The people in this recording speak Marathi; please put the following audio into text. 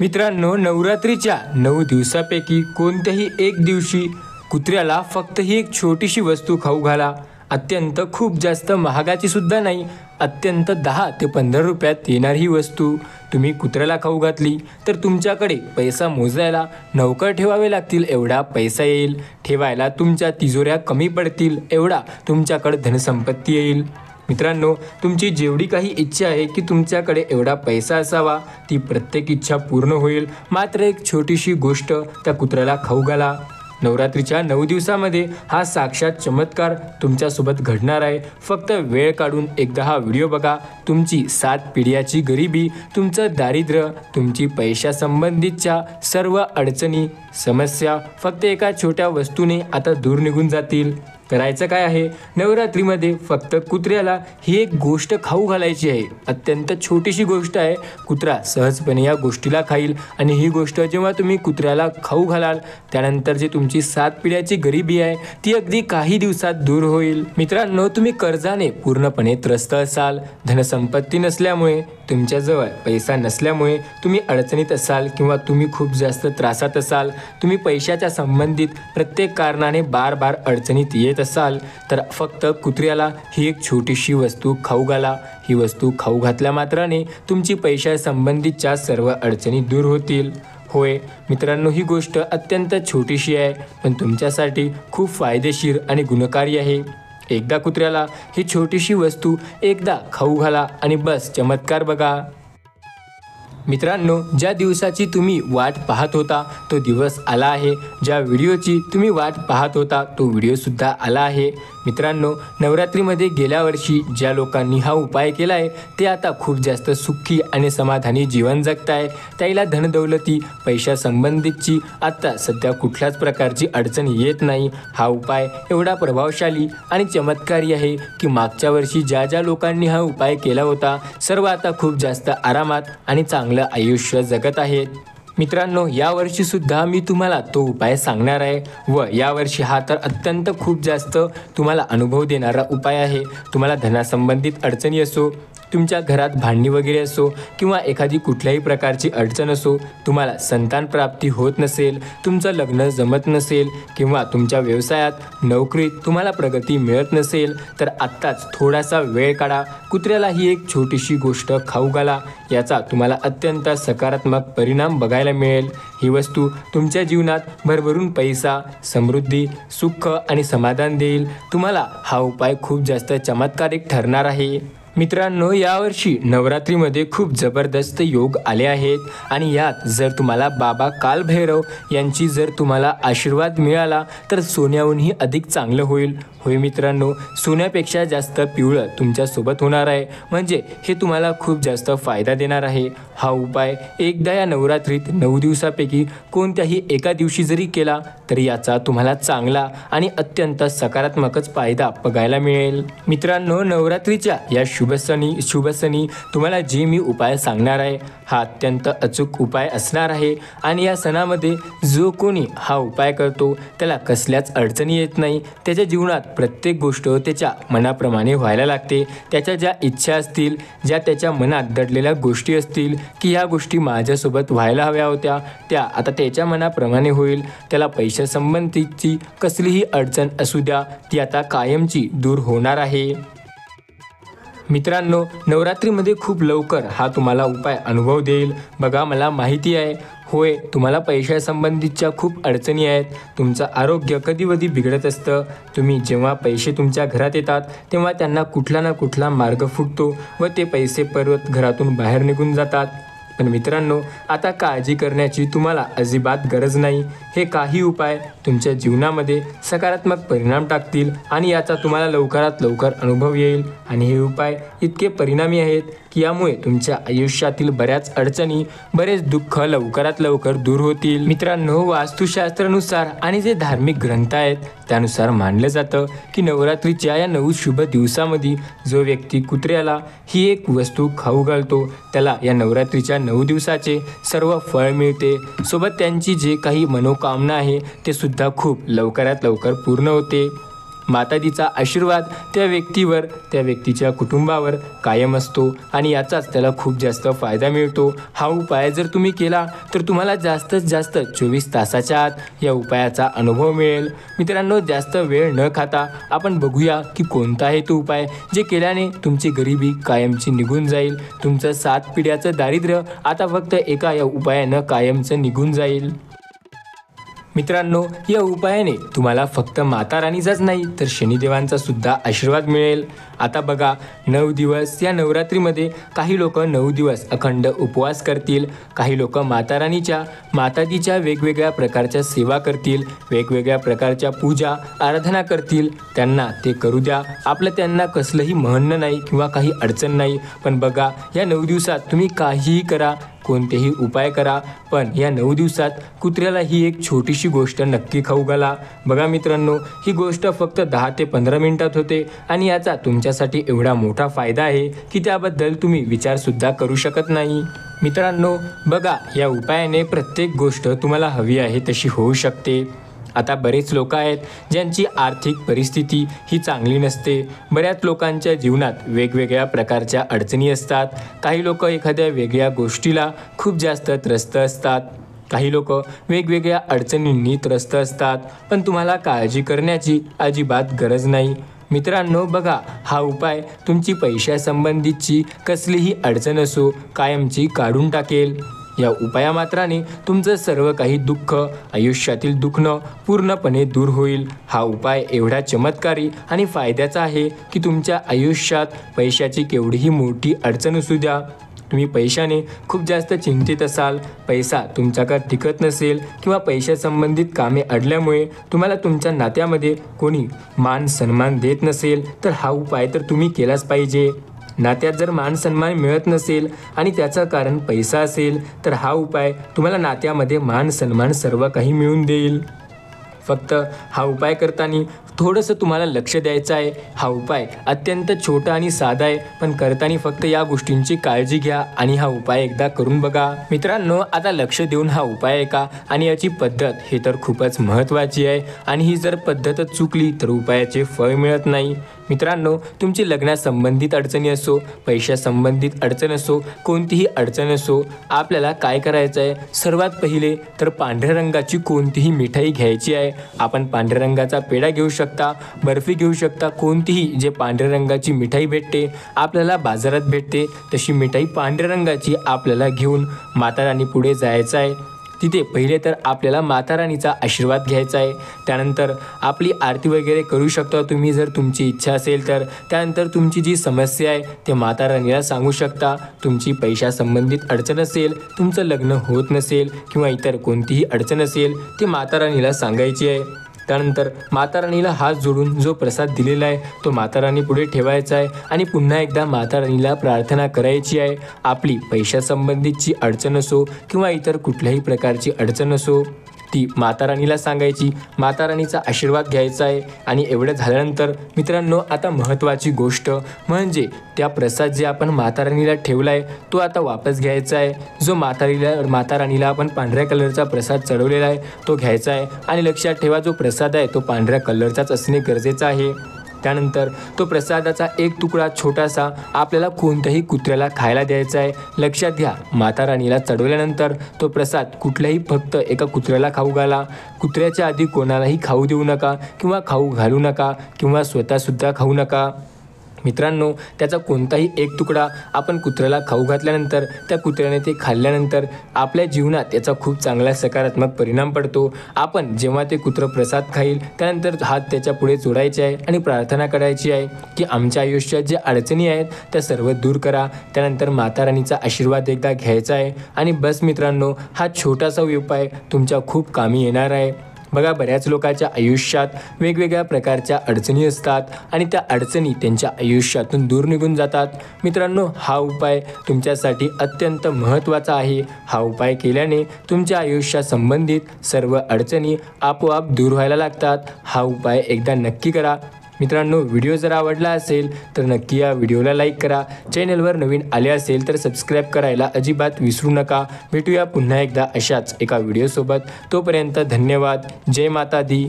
मित्रांनो, नवरात्रीच्या 9 दिवसापैकी कोणत्याही एक दिवशी कुत्र्याला फक्त ही एक छोटीशी वस्तू खाऊ घाला. अत्यंत खूप जास्त महागाची सुद्धा नाही, अत्यंत 10 ते 15 रुपयात येणारी ही वस्तू तुम्ही कुत्र्याला खाऊ घातली तर तुमच्याकडे पैसा मोजायला नौकर ठेवावे लागतील एवढा पैसा येईल. ठेवायला तुमच्या तिजोऱ्या कमी पडतील एवढा तुमच्याकडे धनसंपत्ती येईल. मित्रांनो, तुमची जेवढी काही इच्छा आहे की तुमच्याकडे एवढा पैसा असावा, ती प्रत्येक इच्छा पूर्ण होईल. मात्र एक छोटीशी गोष्ट त्या कुत्र्याला खाऊ घाला. नवरात्रीच्या 9 दिवसामध्ये हा साक्षात चमत्कार तुमच्यासोबत घडणार आहे. फक्त वेळ काढून एकदा हा व्हिडिओ बघा. तुमची 7 पिढ्याची गरिबी, तुमचं दारिद्र्य, तुमची पैशासंबंधीच्या सर्व अडचणी, समस्या फक्त एका छोट्या वस्तूने आता दूर निघून जातील. करायचं काय आहे, नवरात्रीमध्ये फक्त कुत्र्याला ही एक गोष्ट खाऊ घालायची आहे. अत्यंत छोटीशी गोष्ट आहे. कुत्रा सहजपणे या गोष्टीला खाईल आणि ही गोष्ट जेव्हा तुम्ही कुत्र्याला खाऊ घालाल त्यानंतर जे तुमची 7 पिढ्याची गरिबी आहे ती अगदी काही दिवसात दूर होईल. मित्रांनो, तुम्ही कर्जाने पूर्णपणे त्रस्त असाल, धनसंपत्ती नसल्यामुळे, तुमच्याजवळ पैसा नसल्यामुळे तुम्ही अडचणीत असाल किंवा तुम्ही खूप जास्त त्रासात असाल, तुम्ही पैशाच्या संबंधित प्रत्येक कारणाने बार अडचणीत येत असाल तर फक्त कुत्र्याला ही एक छोटीशी वस्तू खाऊ घाला. ही वस्तू खाऊ घातल्या मात्राने तुमची पैशासंबंधीच्या सर्व अडचणी दूर होतील. होय मित्रांनो, ही गोष्ट अत्यंत छोटीशी आहे पण तुमच्यासाठी खूप फायदेशीर आणि गुणकारी आहे. एकदा कुत्र्याला ही छोटीशी वस्तू एकदा खाऊ घाला आणि बस चमत्कार बघा. मित्रांनो, ज्या दिवसाची तुम्ही वाट पाहत होता तो दिवस आला आहे. ज्या व्हिडिओची तुम्ही वाट पाहत होता तो व्हिडिओसुद्धा आला आहे. मित्रांनो, नवरात्रीमध्ये गेल्या वर्षी ज्या लोकांनी हा उपाय केला आहे ते आता खूप जास्त सुखी आणि समाधानी जीवन जगत आहे. त्याला धनदौलती, पैशासंबंधीची आता सध्या कुठल्याच प्रकारची अडचण येत नाही. हा उपाय एवढा प्रभावशाली आणि चमत्कारी आहे की मागच्या वर्षी ज्या लोकांनी हा उपाय केला होता सर्व आता खूप जास्त आरामात आणि चांगलं आयुष्य जगत आहेत. मित्रांनो, यावर्षीसुद्धा मी तुम्हाला तो उपाय सांगणार आहे व यावर्षी हा तर अत्यंत खूप जास्त तुम्हाला अनुभव देणारा उपाय आहे. तुम्हाला धनासंबंधित अडचणी असो, तुमच्या घरात भांडणी वगैरे असो किंवा एखादी कुठल्याही प्रकारची अडचण असो, तुम्हाला संतान प्राप्ती होत नसेल, तुमचं लग्न जमत नसेल किंवा तुमच्या व्यवसायात नोकरीत तुम्हाला प्रगती मिळत नसेल तर आत्ताच थोडासा वेळ काढा. कुत्र्याला ही एक छोटीशी गोष्ट खाऊ घाला. याचा तुम्हाला अत्यंत सकारात्मक परिणाम बघायला मिळेल. ही वस्तू तुमच्या जीवनात भरभरून पैसा, समृद्धी, सुख आणि समाधान देईल. तुम्हाला हा उपाय खूप जास्त चमत्कारिक ठरणार आहे. मित्रांनो, यावर्षी नवरात्रीमध्ये खूप जबरदस्त योग आले आहेत आणि यात जर तुम्हाला बाबा कालभैरव यांची जर तुम्हाला आशीर्वाद मिळाला तर सोन्याहूनही अधिक चांगलं होईल. होय मित्रांनो, सोन्यापेक्षा जास्त पिवळं तुमच्यासोबत होणार आहे, म्हणजे हे तुम्हाला खूप जास्त फायदा देणार आहे. हा उपाय एकदा या नवरात्रीत 9 दिवसापैकी कोणत्याही एका दिवशी जरी केला तरी याचा तुम्हाला चांगला आणि अत्यंत सकारात्मकच फायदा बघायला मिळेल. मित्रांनो, नवरात्रीच्या या शुभसनी तुम्हाला जे मी उपाय सांगणार आहे हा अत्यंत अचूक उपाय असणार आहे आणि या सणामध्ये जो कोणी हा उपाय करतो त्याला कसल्याच अडचणी येत नाही. त्याच्या जीवनात प्रत्येक गोष्ट त्याच्या मनाप्रमाणे व्हायला लागते. त्याच्या ज्या इच्छा असतील, ज्या त्याच्या मनात दडलेल्या गोष्टी असतील की ह्या गोष्टी माझ्यासोबत व्हायला हव्या होत्या, त्या आता त्याच्या मनाप्रमाणे होईल. त्याला पैशासंबंधीची कसलीही अडचण असू द्या ती आता कायमची दूर होणार आहे. मित्रांनो, नवरात्रीमध्ये खूप लवकर हा तुम्हाला उपाय अनुभव देईल. बघा, मला माहिती आहे, होय तुम्हाला पैशासंबंधीच्या खूप अडचणी आहेत. तुमचं आरोग्य कधी बिघडत असतं. तुम्ही जेव्हा पैसे तुमच्या घरात येतात तेव्हा त्यांना कुठला ना कुठला मार्ग फुटतो व ते पैसे परत घरातून बाहेर निघून जातात. पण मित्रांनो, आता काळजी करण्याची तुम्हाला अजिबात गरज नाही. हे काही उपाय तुमच्या जीवनामध्ये सकारात्मक परिणाम टाकतील आणि याचा तुम्हाला लवकरात लवकर अनुभव येईल. आणि हे उपाय इतके परिणामी आहेत की यामुळे तुमच्या आयुष्यातील बऱ्याच अडचणी, बरेच दुःख लवकरात लवकर दूर होतील. मित्रांनो, वास्तुशास्त्रानुसार आणि जे धार्मिक ग्रंथ आहेत त्यानुसार मानलं जातं की नवरात्रीच्या या 9 शुभ दिवसामध्ये जो व्यक्ती कुत्र्याला ही एक वस्तू खाऊ घालतो त्याला या नवरात्रीच्या 9 दिवसाचे सर्व फळ मिळते. सोबत त्यांची जे काही मनोकामना आहे ते सुद्धा खूप लवकरात लवकर पूर्ण होते. माताजीचा आशीर्वाद त्या व्यक्तीवर, त्या व्यक्तीच्या कुटुंबावर कायम असतो आणि याचाच त्याला खूप जास्त फायदा मिळतो। हा उपाय जर तुम्ही केला तर तुम्हाला जास्तीत जास्त 24 तासाच्या आत या उपायाचा अनुभव मिळेल। मित्रांनो, जास्त वेळ न खाता आपण बघूया की कोणता आहे तो उपाय जे केल्याने तुमची गरिबी कायमची निघून जाईल, तुमचं 7 पिढ्याचं दारिद्र्य आता फक्त एका या उपायानं कायमचं निघून जाईल। मित्रांनो, या उपायाने तुम्हाला फक्त माता राणीचाच नाही तर शनिदेवांचा सुद्धा आशीर्वाद मिळेल। आता बघा, 9 दिवस या नवरात्रीमध्ये काही लोक 9 दिवस अखंड उपवास करतील, काही लोक माता राणीच्या, माताजीच्या वेगवेगळ्या प्रकारच्या सेवा करतील, वेगवेगळ्या प्रकारच्या पूजा आराधना करतील। त्यांना ते करू द्या, आपलं त्यांना कसलंही म्हणणं नाही किंवा काही अडचण नाही। पण बघा, या 9 दिवसात तुम्ही काहीही करा, कोणतेही उपाय करा, पण या 9 दिवसात कुत्र्याला ही एक छोटीशी गोष्ट नक्की खाऊ घाला। बघा मित्रांनो, ही गोष्ट फक्त 10 ते 15 मिनिटात होते आणि याचा तुमच्यासाठी एवढा मोठा फायदा आहे की त्याबद्दल तुम्ही विचारसुद्धा करू शकत नाही। मित्रांनो बघा, या उपायाने प्रत्येक गोष्ट तुम्हाला हवी आहे तशी होऊ शकते। आता बरेच लोक आहेत ज्यांची आर्थिक परिस्थिती ही चांगली नसते, बऱ्याच लोकांच्या जीवनात वेगवेगळ्या प्रकारच्या अडचणी असतात, काही लोक एखाद्या वेगळ्या गोष्टीला खूप जास्त त्रस्त असतात, काही लोक वेगवेगळ्या अडचणींनी त्रस्त असतात, पण तुम्हाला काळजी करण्याची अजिबात गरज नाही। मित्रांनो बघा, हा उपाय तुमची पैशासंबंधीची कसलीही अडचण असो कायमची काढून टाकेल। या उपायामात्राने तुमचं सर्व काही दुःख, आयुष्यातील दुखणं पूर्णपणे दूर होईल। हा उपाय एवढा चमत्कारी आणि फायद्याचा आहे की तुमच्या आयुष्यात पैशाची केवढीही मोठी अडचण असू द्या, तुम्ही पैशाने खूप जास्त चिंतित असाल, पैसा तुमच्याकडे टिकत नसेल किंवा पैशासंबंधित कामे अडल्यामुळे तुम्हाला तुमच्या नात्यामध्ये कोणी मान सन्मान देत नसेल, तर हा उपाय तर तुम्ही केलाच पाहिजे। नात्यात जर मान सन्मान मिळत नसेल आणि त्याचं कारण पैसा असेल, तर हा उपाय तुम्हाला नात्यामध्ये मान सन्मान सर्व काही मिळवून देईल। फक्त हा उपाय करताना थोडंसं तुम्हाला लक्ष द्यायचं आहे। हा उपाय अत्यंत छोटा आणि साधा आहे, पण करताना फक्त या गोष्टींची काळजी घ्या आणि हा उपाय एकदा करून बघा। मित्रांनो, आता लक्ष देऊन हा उपाय ऐका आणि याची पद्धत हे तर खूपच महत्त्वाची आहे आणि ही जर पद्धतच चुकली तर उपायाचे फळ मिळत नाही। मित्रांनो, तुमची लग्नासंबंधित अडचणी असो, पैशासंबंधित अडचण असो, कोणतीही अडचण असो, आपल्याला काय करायचं आहे, सर्वात पहिले तर पांढऱ्या रंगाची कोणतीही मिठाई घ्यायची आहे। आपण पांढऱ्या रंगाचा पेढा घेऊ शकता, बर्फी घेऊ शकता, कोणतीही जे पांढऱ्या रंगाची मिठाई भेटते, आपल्याला बाजारात भेटते तशी मिठाई पांढऱ्या रंगाची आपल्याला घेऊन माता राणी पुढे जायचं आहे। तिथे पहिले तर आपल्याला माता राणीचा आशीर्वाद घ्यायचा आहे, त्यानंतर आपली आरती वगैरे करू शकता तुम्ही जर तुमची इच्छा असेल तर। त्यानंतर तुमची जी समस्या आहे ते माता राणीला सांगू शकता, तुमची पैशासंबंधित अडचण असेल, तुमचं लग्न होत नसेल किंवा इतर कोणतीही अडचण असेल ती माता राणीला सांगायची आहे। त्यानंतर माता राणीला हात जोडून जो प्रसाद दिलेला आहे तो माता राणी पुढे ठेवायचा आहे आणि पुन्हा एकदा माता राणीला प्रार्थना करायची आहे। आपली पैशासंबंधीची अडचण असो किंवा इतर कुठल्याही प्रकारची अडचण असो ती माता राणीला सांगायची, माता राणीचा आशीर्वाद घ्यायचा आहे। आणि एवढं झाल्यानंतर मित्रांनो, आता महत्त्वाची गोष्ट म्हणजे त्या प्रसाद जे आपण माता राणीला ठेवला आहे तो आता वापस घ्यायचा आहे। जो माता राणीला आपण पांढऱ्या कलरचा प्रसाद चढवलेला आहे तो घ्यायचा आहे आणि लक्षात ठेवा, जो प्रसाद आहे तो पांढऱ्या कलरचाच असणे गरजेचं आहे। त्यानंतर तो प्रसादाचा एक तुकडा छोटासा आपल्याला कोणत्याही कुत्र्याला खायला द्यायचा आहे। लक्षात घ्या, माता राणीला चढवल्यानंतर तो प्रसाद कुठल्याही फक्त एका कुत्र्याला खाऊ घाला, कुत्र्याच्या आधी कोणालाही खाऊ देऊ नका किंवा खाऊ घालू नका किंवा स्वतःसुद्धा खाऊ नका। मित्रांनो, त्याचा कोणताही एक तुकडा आपण कुत्र्याला खाऊ घातल्यानंतर त्या कुत्र्याने ते खाल्ल्यानंतर आपल्या जीवनात याचा खूप चांगला सकारात्मक परिणाम पडतो। आपण जेव्हा ते कुत्रं प्रसाद खाईल त्यानंतर हात त्याच्या पुढे जोडायचे आहे आणि प्रार्थना करायची आहे की आमच्या आयुष्यात जे अडचणी आहेत त्या सर्व दूर करा। त्यानंतर माता राणीचा आशीर्वाद एकदा घ्यायचा आहे आणि बस मित्रांनो, हा छोटासा उपाय तुमच्या खूप कामी येणार आहे। बघा, बऱ्याच लोकांच्या आयुष्यात वेगवेगळ्या प्रकारच्या अडचणी असतात आणि त्या अडचणी त्यांच्या आयुष्यातून दूर निघून जातात। मित्रांनो, हा उपाय तुमच्यासाठी अत्यंत महत्त्वाचा आहे। हा उपाय केल्याने तुमच्या आयुष्यासंबंधित सर्व अडचणी आपोआप दूर व्हायला लागतात। हा उपाय एकदा नक्की करा। मित्रांनो, व्हिडिओ जर आवडला असेल तर नक्की या व्हिडिओला लाईक करा, चॅनलवर नवीन आले असेल तर सबस्क्राईब करायला अजिबात विसरू नका। भेटूया पुन्हा एकदा अशाच एका व्हिडिओसोबत, तोपर्यंत धन्यवाद। जय माता दी।